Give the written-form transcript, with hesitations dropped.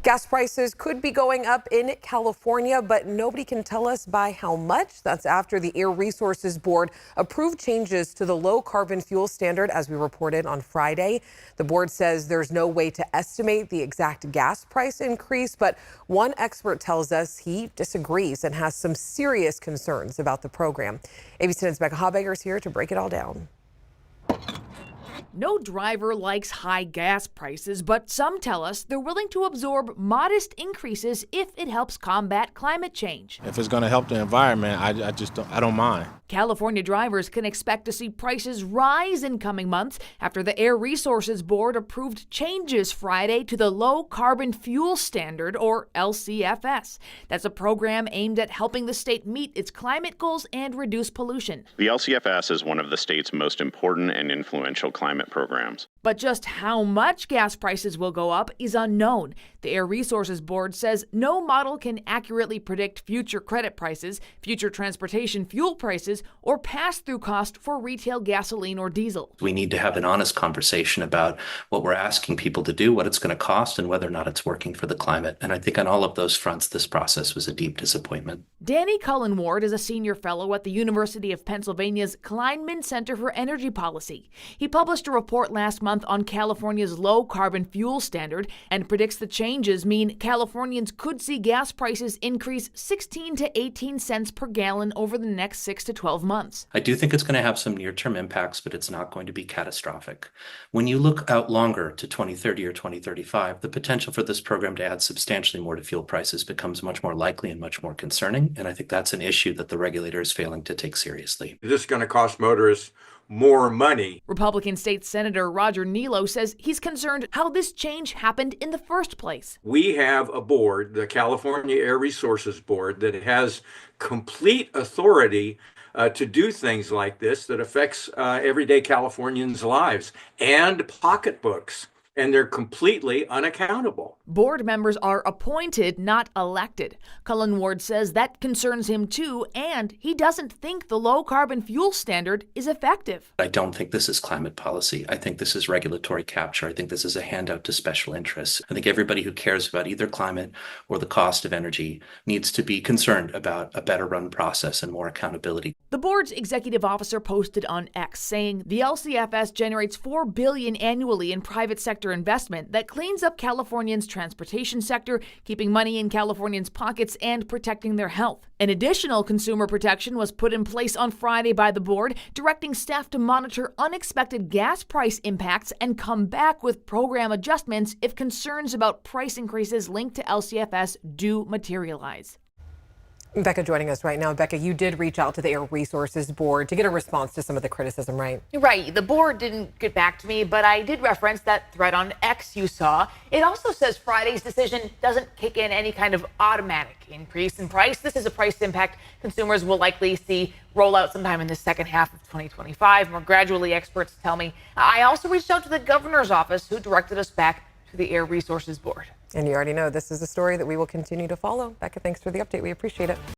Gas prices could be going up in California, but nobody can tell us by how much. That's after the Air Resources Board approved changes to the low carbon fuel standard, as we reported on Friday. The board says there's no way to estimate the exact gas price increase, but one expert tells us he disagrees and has some serious concerns about the program. ABC 10's Becca Habegger is here to break it all down. No driver likes high gas prices, but some tell us they're willing to absorb modest increases if it helps combat climate change. If it's going to help the environment, I don't mind. California drivers can expect to see prices rise in coming months after the Air Resources Board approved changes Friday to the Low Carbon Fuel Standard, or LCFS. That's a program aimed at helping the state meet its climate goals and reduce pollution. The LCFS is one of the state's most important and influential climate programs. But just how much gas prices will go up is unknown. The Air Resources Board says no model can accurately predict future credit prices, future transportation fuel prices, or pass-through cost for retail gasoline or diesel. We need to have an honest conversation about what we're asking people to do, what it's going to cost, and whether or not it's working for the climate. And I think on all of those fronts, this process was a deep disappointment. Danny Cullen Ward is a senior fellow at the University of Pennsylvania's Kleinman Center for Energy Policy. He published a report last month on California's low carbon fuel standard and predicts the changes mean Californians could see gas prices increase 16 to 18 cents per gallon over the next 6 to 12 months. I do think it's going to have some near-term impacts, but it's not going to be catastrophic. When you look out longer to 2030 or 2035, the potential for this program to add substantially more to fuel prices becomes much more likely and much more concerning. And I think that's an issue that the regulator is failing to take seriously. This is going to cost motorists more money. Republican State Senator Roger Nilo says he's concerned how this change happened in the first place. We have a board, the California Air Resources Board, that has complete authority to do things like this that affects everyday Californians' lives and pocketbooks. And they're completely unaccountable. Board members are appointed, not elected. Cullen Ward says that concerns him too, and he doesn't think the low carbon fuel standard is effective. I don't think this is climate policy. I think this is regulatory capture. I think this is a handout to special interests. I think everybody who cares about either climate or the cost of energy needs to be concerned about a better run process and more accountability. The board's executive officer posted on X saying the LCFS generates $4 billion annually in private sector investment that cleans up Californians' transportation sector, keeping money in Californians' pockets and protecting their health. An additional consumer protection was put in place on Friday by the board, directing staff to monitor unexpected gas price impacts and come back with program adjustments if concerns about price increases linked to LCFS do materialize. Becca joining us right now. Becca, you did reach out to the Air Resources Board to get a response to some of the criticism, right? Right. The board didn't get back to me, but I did reference that thread on X you saw. It also says Friday's decision doesn't kick in any kind of automatic increase in price. This is a price impact consumers will likely see roll out sometime in the second half of 2025. More gradually, experts tell me. I also reached out to the governor's office, who directed us back to the Air Resources Board. And you already know this is a story that we will continue to follow. Becca, thanks for the update. We appreciate it.